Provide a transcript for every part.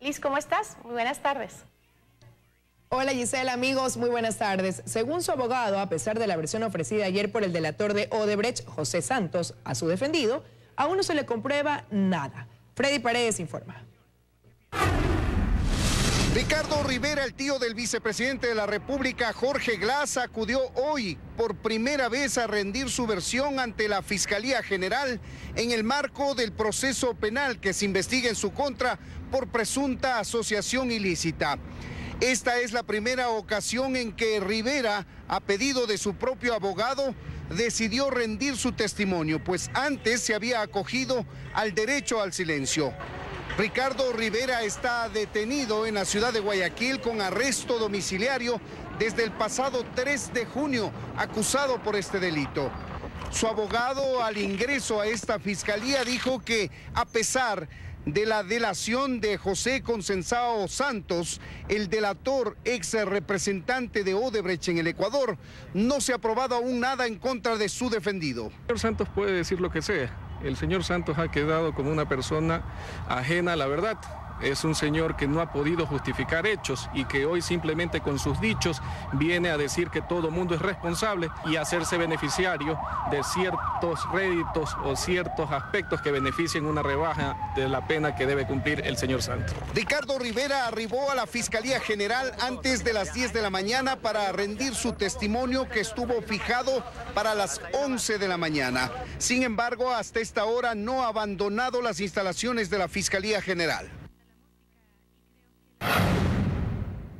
Liz, ¿cómo estás? Muy buenas tardes. Hola Gisela, amigos, muy buenas tardes. Según su abogado, a pesar de la versión ofrecida ayer por el delator de Odebrecht, José Santos, a su defendido, aún no se le comprueba nada. Freddy Paredes informa. Ricardo Rivera, el tío del vicepresidente de la República, Jorge Glass, acudió hoy por primera vez a rendir su versión ante la Fiscalía General en el marco del proceso penal que se investiga en su contra por presunta asociación ilícita. Esta es la primera ocasión en que Rivera, a pedido de su propio abogado, decidió rendir su testimonio, pues antes se había acogido al derecho al silencio. Ricardo Rivera está detenido en la ciudad de Guayaquil con arresto domiciliario desde el pasado 3 de junio, acusado por este delito. Su abogado, al ingreso a esta fiscalía, dijo que a pesar de la delación de José Consensao Santos, el delator ex representante de Odebrecht en el Ecuador, no se ha probado aún nada en contra de su defendido. El señor Santos puede decir lo que sea. El señor Santos ha quedado como una persona ajena a la verdad. Es un señor que no ha podido justificar hechos y que hoy simplemente con sus dichos viene a decir que todo mundo es responsable y hacerse beneficiario de ciertos réditos o ciertos aspectos que beneficien una rebaja de la pena que debe cumplir el señor Santos. Ricardo Rivera arribó a la Fiscalía General antes de las 10 de la mañana para rendir su testimonio, que estuvo fijado para las 11 de la mañana. Sin embargo, hasta esta hora no ha abandonado las instalaciones de la Fiscalía General.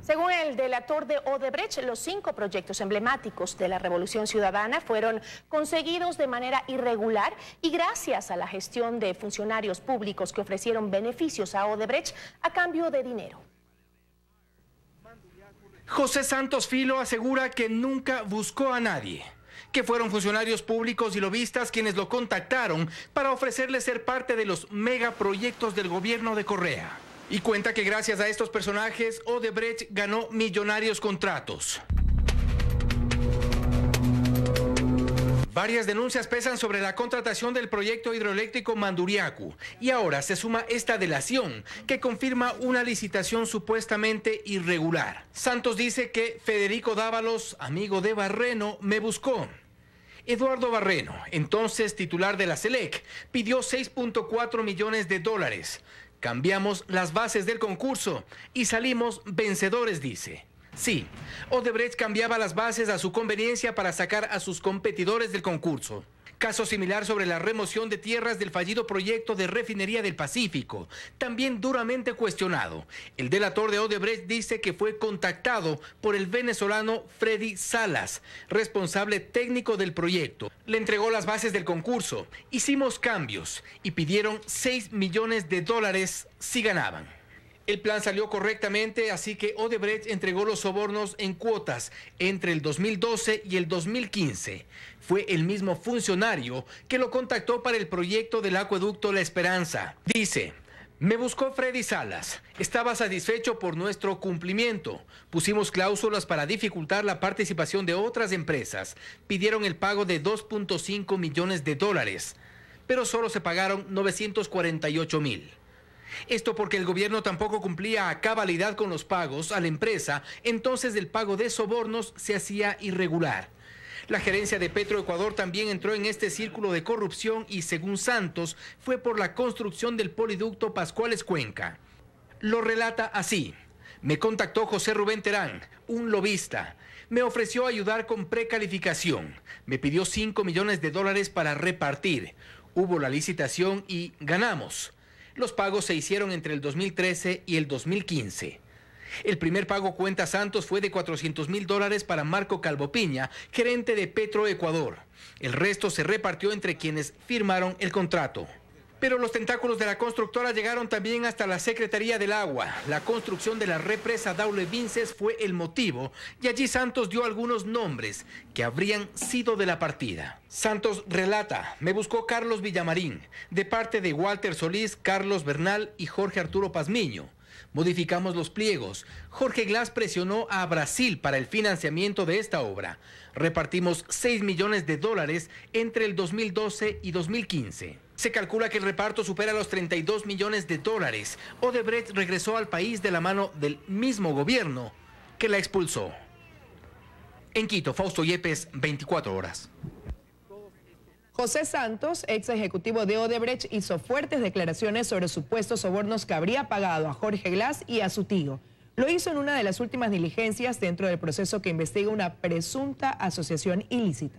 Según el delator de Odebrecht, los 5 proyectos emblemáticos de la Revolución Ciudadana fueron conseguidos de manera irregular y gracias a la gestión de funcionarios públicos que ofrecieron beneficios a Odebrecht a cambio de dinero. José Santos Filo asegura que nunca buscó a nadie, que fueron funcionarios públicos y lobistas quienes lo contactaron para ofrecerle ser parte de los megaproyectos del gobierno de Correa. Y cuenta que gracias a estos personajes, Odebrecht ganó millonarios contratos. Varias denuncias pesan sobre la contratación del proyecto hidroeléctrico Manduriacu. Y ahora se suma esta delación que confirma una licitación supuestamente irregular. Santos dice que Federico Dávalos, amigo de Barreno, me buscó. Eduardo Barreno, entonces titular de la SELEC, pidió $6.4 millones. Cambiamos las bases del concurso y salimos vencedores, dice. Sí, Odebrecht cambiaba las bases a su conveniencia para sacar a sus competidores del concurso. Caso similar sobre la remoción de tierras del fallido proyecto de refinería del Pacífico, también duramente cuestionado. El delator de Odebrecht dice que fue contactado por el venezolano Freddy Salas, responsable técnico del proyecto. Le entregó las bases del concurso, hicimos cambios y pidieron $6 millones si ganaban. El plan salió correctamente, así que Odebrecht entregó los sobornos en cuotas entre el 2012 y el 2015. Fue el mismo funcionario que lo contactó para el proyecto del acueducto La Esperanza. Dice: me buscó Freddy Salas, estaba satisfecho por nuestro cumplimiento. Pusimos cláusulas para dificultar la participación de otras empresas. Pidieron el pago de $2.5 millones, pero solo se pagaron 948,000. Esto porque el gobierno tampoco cumplía a cabalidad con los pagos a la empresa, entonces el pago de sobornos se hacía irregular. La gerencia de Petroecuador también entró en este círculo de corrupción y, según Santos, fue por la construcción del poliducto Pascuales Cuenca. Lo relata así: me contactó José Rubén Terán, un lobista. Me ofreció ayudar con precalificación. Me pidió $5 millones para repartir. Hubo la licitación y ganamos. Los pagos se hicieron entre el 2013 y el 2015. El primer pago, cuenta Santos, fue de $400,000 para Marco Calvopiña, gerente de Petroecuador. El resto se repartió entre quienes firmaron el contrato. Pero los tentáculos de la constructora llegaron también hasta la Secretaría del Agua. La construcción de la represa Daule Vinces fue el motivo y allí Santos dio algunos nombres que habrían sido de la partida. Santos relata: me buscó Carlos Villamarín, de parte de Walter Solís, Carlos Bernal y Jorge Arturo Pazmiño. Modificamos los pliegos. Jorge Glass presionó a Brasil para el financiamiento de esta obra. Repartimos $6 millones entre el 2012 y 2015. Se calcula que el reparto supera los 32 millones de dólares. Odebrecht regresó al país de la mano del mismo gobierno que la expulsó. En Quito, Fausto Yepes, 24 horas. José Santos, ex ejecutivo de Odebrecht, hizo fuertes declaraciones sobre supuestos sobornos que habría pagado a Jorge Glass y a su tío. Lo hizo en una de las últimas diligencias dentro del proceso que investiga una presunta asociación ilícita.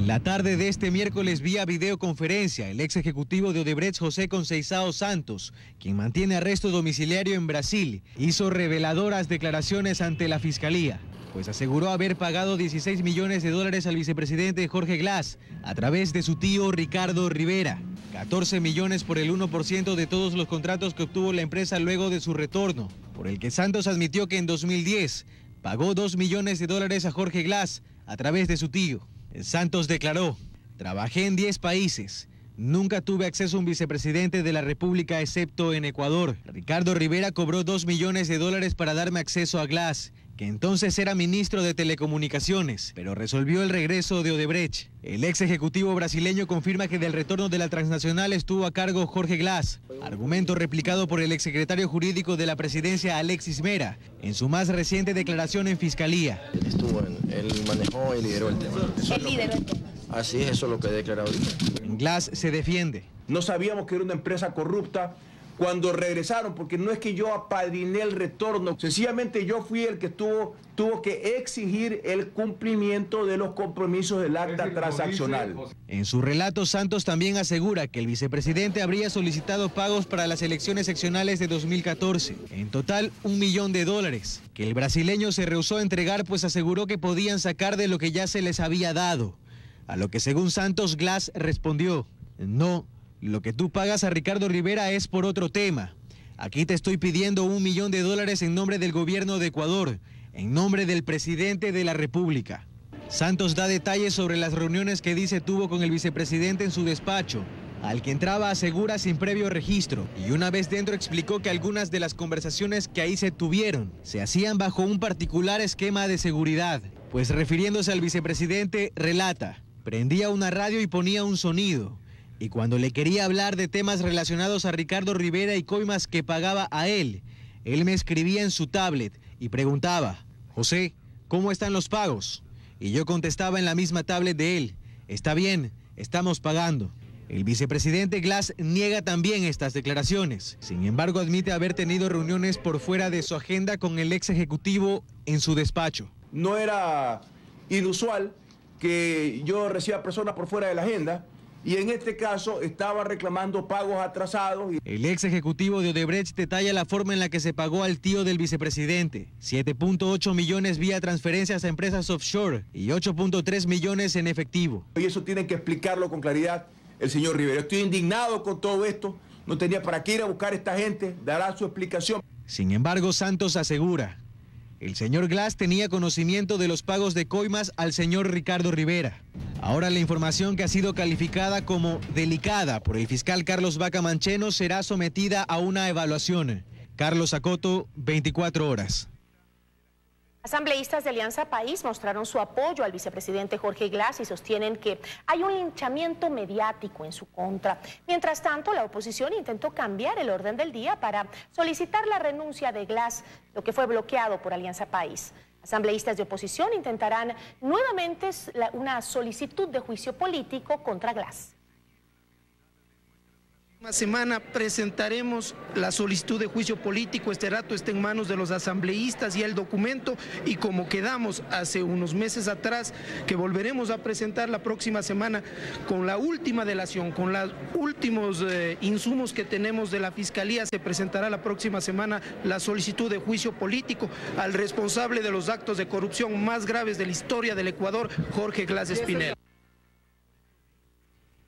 La tarde de este miércoles vía videoconferencia, el ex ejecutivo de Odebrecht, José Conceição Santos, quien mantiene arresto domiciliario en Brasil, hizo reveladoras declaraciones ante la Fiscalía, pues aseguró haber pagado 16 millones de dólares al vicepresidente Jorge Glass a través de su tío Ricardo Rivera, 14 millones por el 1% de todos los contratos que obtuvo la empresa luego de su retorno, por el que Santos admitió que en 2010 pagó 2 millones de dólares a Jorge Glass a través de su tío. Santos declaró: trabajé en 10 países, nunca tuve acceso a un vicepresidente de la República excepto en Ecuador. Ricardo Rivera cobró 2 millones de dólares para darme acceso a Glass, que entonces era ministro de Telecomunicaciones, pero resolvió el regreso de Odebrecht. El ex ejecutivo brasileño confirma que del retorno de la transnacional estuvo a cargo Jorge Glass, argumento replicado por el exsecretario jurídico de la presidencia Alexis Mera en su más reciente declaración en Fiscalía. Él manejó y lideró el tema. Así es, eso es lo que he declarado. Glass se defiende. No sabíamos que era una empresa corrupta cuando regresaron, porque no es que yo apadriné el retorno, sencillamente yo fui el que tuvo que exigir el cumplimiento de los compromisos del acta transaccional. En su relato, Santos también asegura que el vicepresidente habría solicitado pagos para las elecciones seccionales de 2014, en total $1 millón, que el brasileño se rehusó a entregar, pues aseguró que podían sacar de lo que ya se les había dado. A lo que, según Santos, Glass respondió: no, lo que tú pagas a Ricardo Rivera es por otro tema. Aquí te estoy pidiendo $1 millón en nombre del gobierno de Ecuador, en nombre del presidente de la República. Santos da detalles sobre las reuniones que dice tuvo con el vicepresidente en su despacho, al que entraba a segura sin previo registro, y una vez dentro explicó que algunas de las conversaciones que ahí se tuvieron se hacían bajo un particular esquema de seguridad, pues refiriéndose al vicepresidente relata: prendía una radio y ponía un sonido, y cuando le quería hablar de temas relacionados a Ricardo Rivera y coimas que pagaba a él me escribía en su tablet y preguntaba: José, ¿cómo están los pagos? Y yo contestaba en la misma tablet de él: está bien, estamos pagando. El vicepresidente Glass niega también estas declaraciones. Sin embargo, admite haber tenido reuniones por fuera de su agenda con el ex ejecutivo en su despacho. No era inusual que yo reciba personas por fuera de la agenda, y en este caso estaba reclamando pagos atrasados. El ex ejecutivo de Odebrecht detalla la forma en la que se pagó al tío del vicepresidente: 7.8 millones vía transferencias a empresas offshore y 8.3 millones en efectivo. Y eso tienen que explicarlo con claridad el señor Rivera. Estoy indignado con todo esto, no tenía para qué ir a buscar a esta gente, dará su explicación. Sin embargo, Santos asegura: el señor Glass tenía conocimiento de los pagos de coimas al señor Ricardo Rivera. Ahora la información, que ha sido calificada como delicada por el fiscal Carlos Vaca Mancheno, será sometida a una evaluación. Carlos Acoto, 24 horas. Asambleístas de Alianza País mostraron su apoyo al vicepresidente Jorge Glass y sostienen que hay un linchamiento mediático en su contra. Mientras tanto, la oposición intentó cambiar el orden del día para solicitar la renuncia de Glass, lo que fue bloqueado por Alianza País. Asambleístas de oposición intentarán nuevamente una solicitud de juicio político contra Glass. La semana presentaremos la solicitud de juicio político. Este rato está en manos de los asambleístas y el documento, y como quedamos hace unos meses atrás, que volveremos a presentar la próxima semana con la última delación, con los últimos insumos que tenemos de la Fiscalía. Se presentará la próxima semana la solicitud de juicio político al responsable de los actos de corrupción más graves de la historia del Ecuador, Jorge Glass Espinel.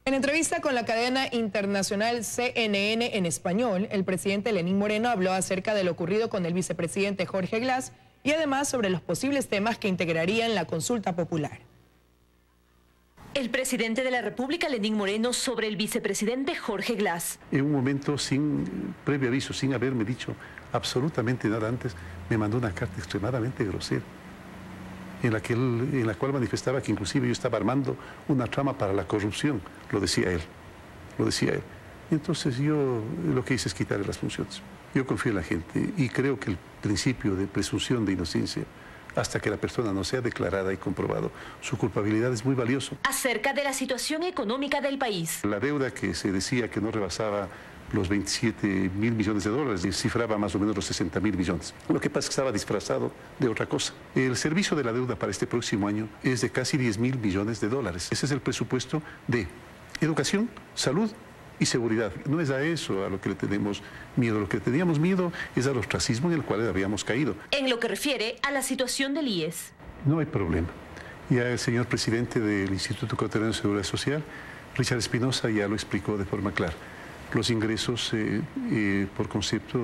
En entrevista con la cadena internacional CNN en español, el presidente Lenín Moreno habló acerca de lo ocurrido con el vicepresidente Jorge Glass y además sobre los posibles temas que integrarían la consulta popular. El presidente de la República, Lenín Moreno, sobre el vicepresidente Jorge Glass. En un momento, sin previo aviso, sin haberme dicho absolutamente nada antes, me mandó una carta extremadamente grosera. en la cual manifestaba que inclusive yo estaba armando una trama para la corrupción, lo decía él. Entonces yo lo que hice es quitarle las funciones. Yo confío en la gente y creo que el principio de presunción de inocencia, hasta que la persona no sea declarada y comprobado su culpabilidad, es muy valioso. Acerca de la situación económica del país. La deuda que se decía que no rebasaba los 27.000 millones de dólares, cifraba más o menos los 60.000 millones. Lo que pasa es que estaba disfrazado de otra cosa. El servicio de la deuda para este próximo año es de casi 10.000 millones de dólares. Ese es el presupuesto de educación, salud y seguridad. No es a eso a lo que le tenemos miedo. Lo que teníamos miedo es al ostracismo en el cual habíamos caído. En lo que refiere a la situación del IES. No hay problema. Ya el señor presidente del Instituto Ecuatoriano de Seguridad Social, Richard Espinosa, ya lo explicó de forma clara. Los ingresos por concepto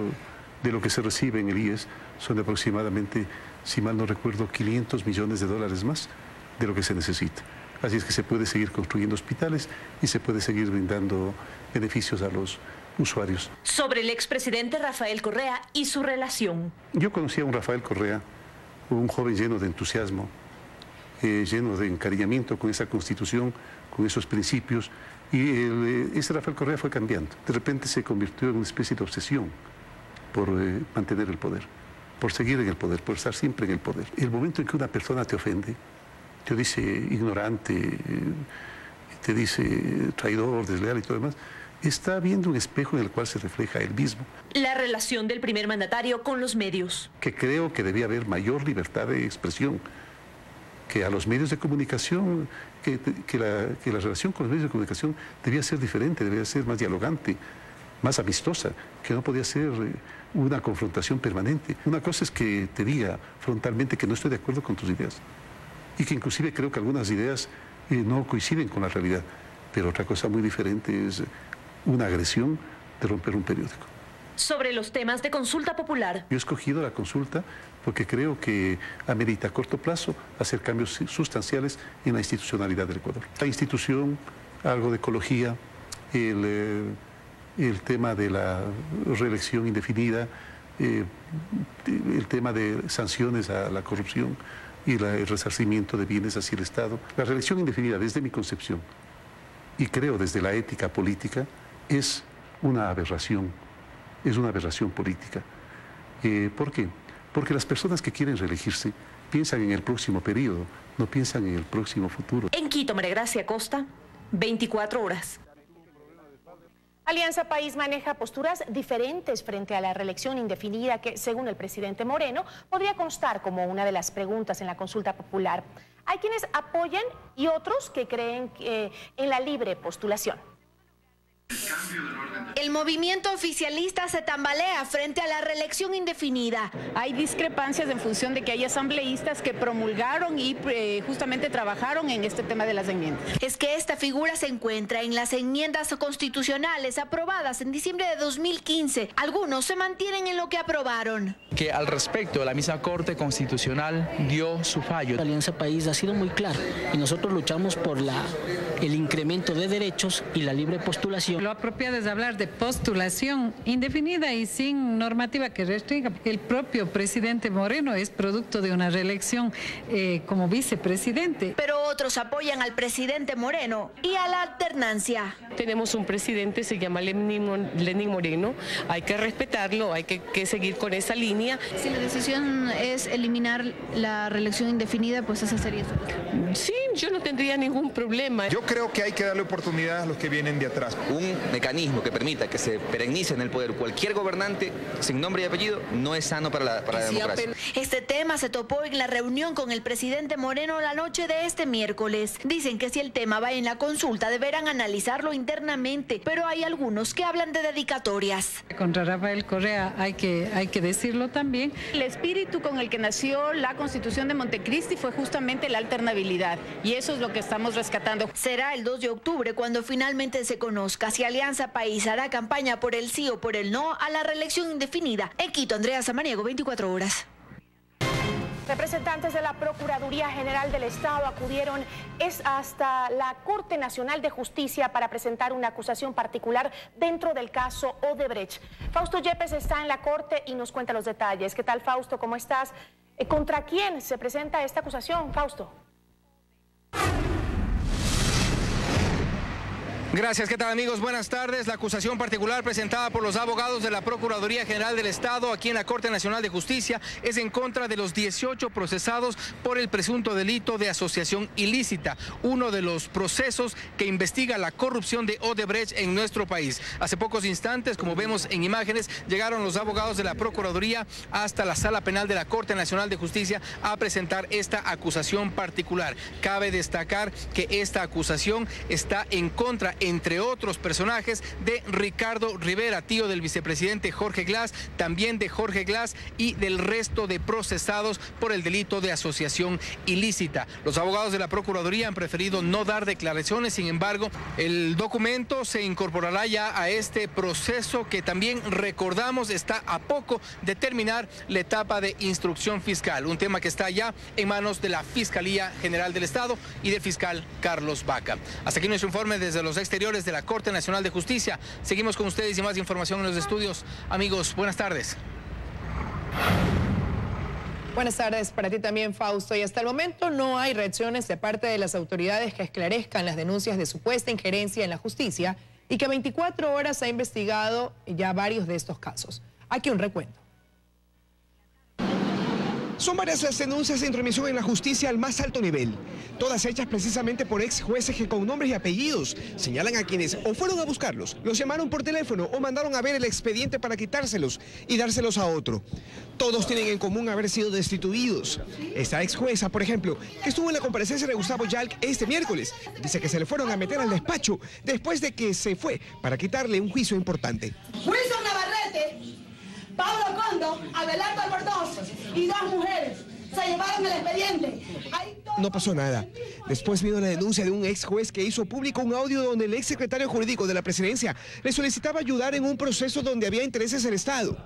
de lo que se recibe en el IES son de aproximadamente, si mal no recuerdo, 500 millones de dólares más de lo que se necesita. Así es que se puede seguir construyendo hospitales y se puede seguir brindando beneficios a los usuarios. Sobre el expresidente Rafael Correa y su relación. Yo conocí a un Rafael Correa, un joven lleno de entusiasmo, lleno de encariñamiento con esa constitución, con esos principios, y ese Rafael Correa fue cambiando. De repente se convirtió en una especie de obsesión por mantener el poder, por seguir en el poder, por estar siempre en el poder. El momento en que una persona te ofende, te dice ignorante, te dice traidor, desleal y todo lo demás, está viendo un espejo en el cual se refleja él mismo. La relación del primer mandatario con los medios. Que creo que debía haber mayor libertad de expresión, que a los medios de comunicación, que la relación con los medios de comunicación debía ser diferente, debía ser más dialogante, más amistosa, que no podía ser una confrontación permanente. Una cosa es que te diga frontalmente que no estoy de acuerdo con tus ideas y que inclusive creo que algunas ideas no coinciden con la realidad, pero otra cosa muy diferente es una agresión de romper un periódico. Sobre los temas de consulta popular. Yo he escogido la consulta porque creo que amerita a corto plazo hacer cambios sustanciales en la institucionalidad del Ecuador. La institución, algo de ecología, el tema de la reelección indefinida, el tema de sanciones a la corrupción y el resarcimiento de bienes hacia el Estado. La reelección indefinida, desde mi concepción, y creo desde la ética política, es una aberración política. ¿Por qué? Porque las personas que quieren reelegirse piensan en el próximo periodo, no piensan en el próximo futuro. En Quito, María Gracia Costa, 24 horas. Alianza País maneja posturas diferentes frente a la reelección indefinida que, según el presidente Moreno, podría constar como una de las preguntas en la consulta popular. Hay quienes apoyan y otros que creen en la libre postulación. El movimiento oficialista se tambalea frente a la reelección indefinida. Hay discrepancias en función de que hay asambleístas que promulgaron y justamente trabajaron en este tema de las enmiendas. Es que esta figura se encuentra en las enmiendas constitucionales aprobadas en diciembre de 2015. Algunos se mantienen en lo que aprobaron. Que al respecto la misma Corte Constitucional dio su fallo. La Alianza País ha sido muy clara y nosotros luchamos por el incremento de derechos y la libre postulación. Lo apropiado es hablar de postulación indefinida y sin normativa que restrinja. El propio presidente Moreno es producto de una reelección como vicepresidente. Pero otros apoyan al presidente Moreno y a la alternancia. Tenemos un presidente, se llama Lenín Moreno, hay que respetarlo, hay que seguir con esa línea. Si la decisión es eliminar la reelección indefinida, pues esa sería su... Sí, yo no tendría ningún problema. Yo creo que hay que darle oportunidad a los que vienen de atrás. Un mecanismo que permita que se perenice en el poder cualquier gobernante sin nombre y apellido no es sano para la democracia. Este tema se topó en la reunión con el presidente Moreno la noche de este miércoles. Dicen que si el tema va en la consulta deberán analizarlo internamente, pero hay algunos que hablan de dedicatorias. Contra Rafael Correa hay que decirlo también. El espíritu con el que nació la Constitución de Montecristi fue justamente la alternabilidad y eso es lo que estamos rescatando. Será el 2 de octubre cuando finalmente se conozca si Alianza País hará campaña por el sí o por el no a la reelección indefinida. En Quito, Andrea Samaniego, 24 horas. Representantes de la Procuraduría General del Estado acudieron hasta la Corte Nacional de Justicia para presentar una acusación particular dentro del caso Odebrecht. Fausto Yepes está en la Corte y nos cuenta los detalles. ¿Qué tal, Fausto? ¿Cómo estás? ¿Contra quién se presenta esta acusación, Fausto? Gracias, ¿qué tal amigos? Buenas tardes. La acusación particular presentada por los abogados de la Procuraduría General del Estado aquí en la Corte Nacional de Justicia es en contra de los 18 procesados por el presunto delito de asociación ilícita, uno de los procesos que investiga la corrupción de Odebrecht en nuestro país. Hace pocos instantes, como vemos en imágenes, llegaron los abogados de la Procuraduría hasta la Sala Penal de la Corte Nacional de Justicia a presentar esta acusación particular. Cabe destacar que esta acusación está en contra, entre otros personajes, de Ricardo Rivera, tío del vicepresidente Jorge Glass, también de Jorge Glass y del resto de procesados por el delito de asociación ilícita. Los abogados de la Procuraduría han preferido no dar declaraciones, sin embargo, el documento se incorporará ya a este proceso que también, recordamos, está a poco de terminar la etapa de instrucción fiscal, un tema que está ya en manos de la Fiscalía General del Estado y del fiscal Carlos Vaca. Hasta aquí nuestro informe desde los exteriores de la Corte Nacional de Justicia. Seguimos con ustedes y más información en los estudios. Amigos, buenas tardes. Buenas tardes para ti también, Fausto. Y hasta el momento no hay reacciones de parte de las autoridades que esclarezcan las denuncias de supuesta injerencia en la justicia y que 24 horas ha investigado ya varios de estos casos. Aquí un recuento. Son varias las denuncias de intromisión en la justicia al más alto nivel, todas hechas precisamente por ex jueces que con nombres y apellidos señalan a quienes o fueron a buscarlos, los llamaron por teléfono o mandaron a ver el expediente para quitárselos y dárselos a otro. Todos tienen en común haber sido destituidos. Esta ex jueza, por ejemplo, que estuvo en la comparecencia de Gustavo Yalc este miércoles, dice que se le fueron a meter al despacho después de que se fue para quitarle un juicio importante. Wilson Navarrete, Pablo Condo, Abelardo Albornoz y dos mujeres se llevaron el expediente. No pasó nada. Después vino la denuncia de un ex juez que hizo público un audio donde el ex secretario jurídico de la presidencia le solicitaba ayudar en un proceso donde había intereses del Estado.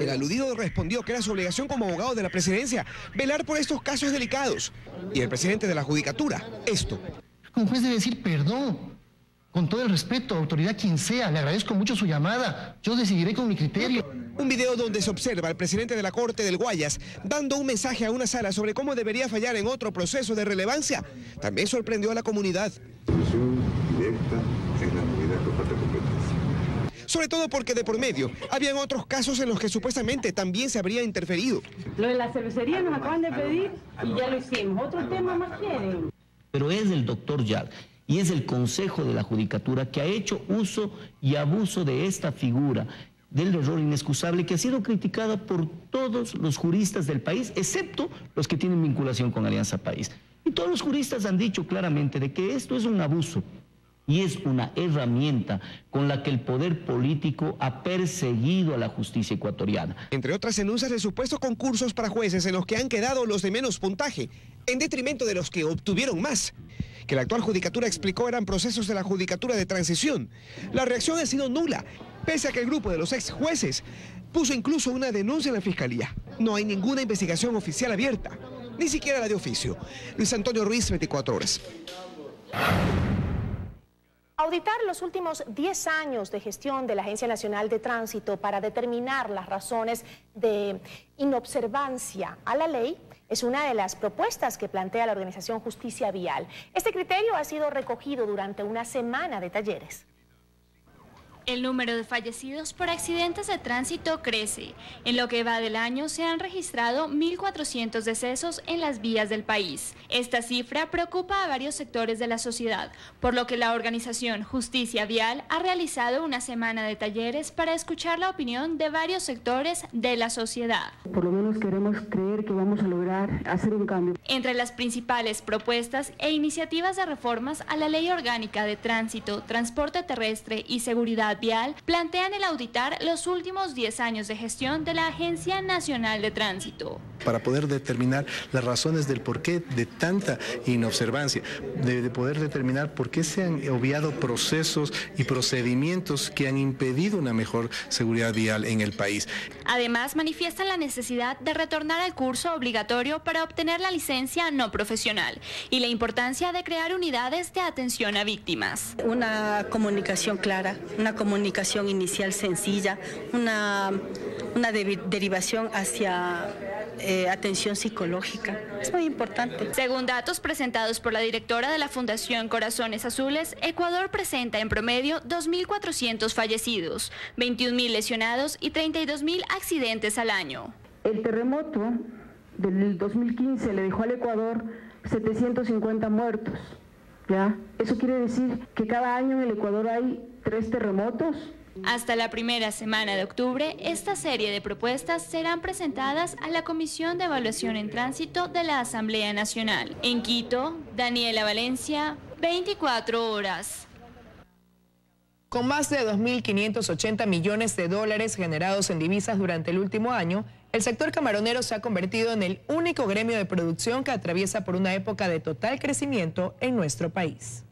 El aludido respondió que era su obligación como abogado de la presidencia velar por estos casos delicados. Y el presidente de la judicatura, esto. Un juez debe decir perdón. Con todo el respeto, autoridad quien sea, le agradezco mucho su llamada. Yo decidiré con mi criterio. Un video donde se observa al presidente de la Corte del Guayas dando un mensaje a una sala sobre cómo debería fallar en otro proceso de relevancia. También sorprendió a la comunidad. Sobre todo porque de por medio habían otros casos en los que supuestamente también se habría interferido. Lo de la cervecería nos acaban de pedir y ya lo hicimos. ¿Otro tema más quieren? Pero es el doctor Yalc y es el Consejo de la Judicatura que ha hecho uso y abuso de esta figura del error inexcusable que ha sido criticada por todos los juristas del país, excepto los que tienen vinculación con Alianza País. Y todos los juristas han dicho claramente de que esto es un abuso y es una herramienta con la que el poder político ha perseguido a la justicia ecuatoriana. Entre otras denuncias de supuestos concursos para jueces en los que han quedado los de menos puntaje, en detrimento de los que obtuvieron más, que la actual judicatura explicó eran procesos de la judicatura de transición. La reacción ha sido nula, pese a que el grupo de los ex jueces puso incluso una denuncia en la fiscalía. No hay ninguna investigación oficial abierta, ni siquiera la de oficio. Luis Antonio Ruiz, 24 horas. Auditar los últimos 10 años de gestión de la Agencia Nacional de Tránsito para determinar las razones de inobservancia a la ley es una de las propuestas que plantea la organización Justicia Vial. Este criterio ha sido recogido durante una semana de talleres. El número de fallecidos por accidentes de tránsito crece. En lo que va del año se han registrado 1.400 decesos en las vías del país. Esta cifra preocupa a varios sectores de la sociedad, por lo que la organización Justicia Vial ha realizado una semana de talleres para escuchar la opinión de varios sectores de la sociedad. Por lo menos queremos creer que vamos a lograr hacer un cambio. Entre las principales propuestas e iniciativas de reformas a la Ley Orgánica de Tránsito, Transporte Terrestre y Seguridad Vial plantean el auditar los últimos 10 años de gestión de la Agencia Nacional de Tránsito. para poder determinar las razones del porqué de tanta inobservancia, de poder determinar por qué se han obviado procesos y procedimientos que han impedido una mejor seguridad vial en el país. Además, manifiestan la necesidad de retornar al curso obligatorio para obtener la licencia no profesional y la importancia de crear unidades de atención a víctimas. Una comunicación clara, una comunicación inicial sencilla, una derivación hacia atención psicológica. Es muy importante. Según datos presentados por la directora de la Fundación Corazones Azules, Ecuador presenta en promedio 2.400 fallecidos, 21.000 lesionados y 32.000 accidentes al año. El terremoto del 2015 le dejó al Ecuador 750 muertos. ¿Ya? Eso quiere decir que cada año en el Ecuador hay 3 terremotos. Hasta la primera semana de octubre, esta serie de propuestas serán presentadas a la Comisión de Evaluación en Tránsito de la Asamblea Nacional. En Quito, Daniela Valencia, 24 horas. Con más de 2.580 millones de dólares generados en divisas durante el último año, el sector camaronero se ha convertido en el único gremio de producción que atraviesa por una época de total crecimiento en nuestro país.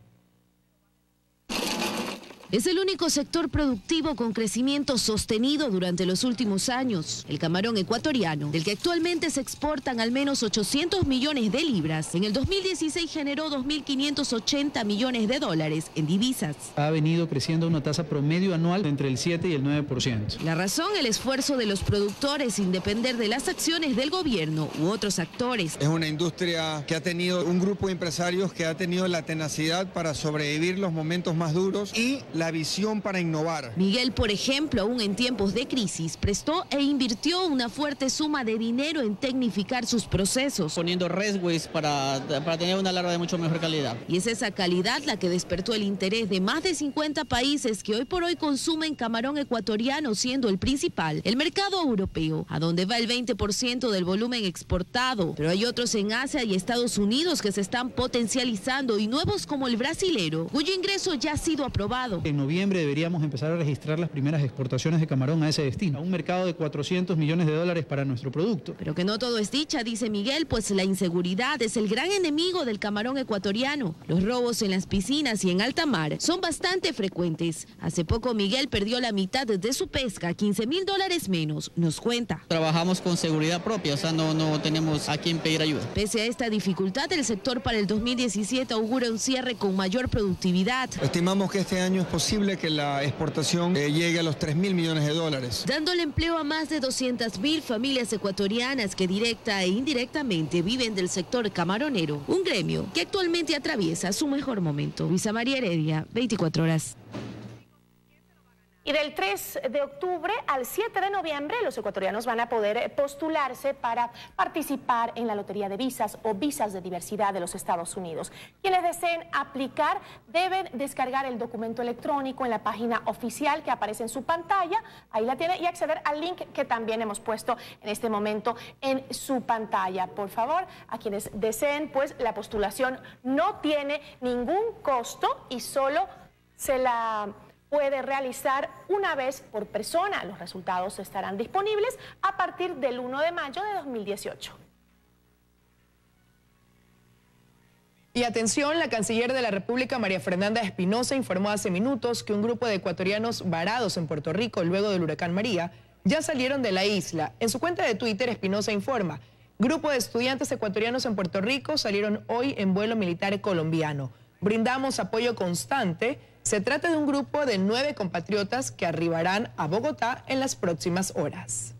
Es el único sector productivo con crecimiento sostenido durante los últimos años. El camarón ecuatoriano, del que actualmente se exportan al menos 800 millones de libras, en el 2016 generó 2.580 millones de dólares en divisas. Ha venido creciendo a una tasa promedio anual de entre el 7 y el 9%. La razón, el esfuerzo de los productores sin depender de las acciones del gobierno u otros actores. Es una industria que ha tenido un grupo de empresarios que ha tenido la tenacidad para sobrevivir los momentos más duros y la visión para innovar. Miguel, por ejemplo, aún en tiempos de crisis, prestó e invirtió una fuerte suma de dinero en tecnificar sus procesos. Poniendo resways para tener una larva de mucho mejor calidad. Y es esa calidad la que despertó el interés de más de 50 países que hoy por hoy consumen camarón ecuatoriano, siendo el principal el mercado europeo, a donde va el 20% del volumen exportado. Pero hay otros en Asia y Estados Unidos que se están potencializando y nuevos como el brasilero, cuyo ingreso ya ha sido aprobado. En noviembre deberíamos empezar a registrar las primeras exportaciones de camarón a ese destino, a un mercado de 400 millones de dólares para nuestro producto. Pero que no todo es dicha, dice Miguel, pues la inseguridad es el gran enemigo del camarón ecuatoriano. Los robos en las piscinas y en alta mar son bastante frecuentes. Hace poco Miguel perdió la mitad de su pesca, $15.000 menos, nos cuenta. Trabajamos con seguridad propia, o sea, no tenemos a quién pedir ayuda. Pese a esta dificultad, el sector para el 2017 augura un cierre con mayor productividad. Estimamos que este año es posible que la exportación llegue a los 3.000 millones de dólares. Dándole empleo a más de 200.000 familias ecuatorianas que directa e indirectamente viven del sector camaronero, un gremio que actualmente atraviesa su mejor momento. Luisa María Heredia, 24 horas. Y del 3 de octubre al 7 de noviembre, los ecuatorianos van a poder postularse para participar en la Lotería de Visas o Visas de Diversidad de los Estados Unidos. Quienes deseen aplicar deben descargar el documento electrónico en la página oficial que aparece en su pantalla. Ahí la tiene, y acceder al link que también hemos puesto en este momento en su pantalla. Por favor, a quienes deseen, pues la postulación no tiene ningún costo y solo se la puede realizar una vez por persona. Los resultados estarán disponibles a partir del 1 de mayo de 2018. Y atención, la canciller de la República, María Fernanda Espinosa, informó hace minutos que un grupo de ecuatorianos varados en Puerto Rico luego del huracán María ya salieron de la isla. En su cuenta de Twitter, Espinosa informa: grupo de estudiantes ecuatorianos en Puerto Rico salieron hoy en vuelo militar colombiano. Brindamos apoyo constante. Se trata de un grupo de 9 compatriotas que arribarán a Bogotá en las próximas horas.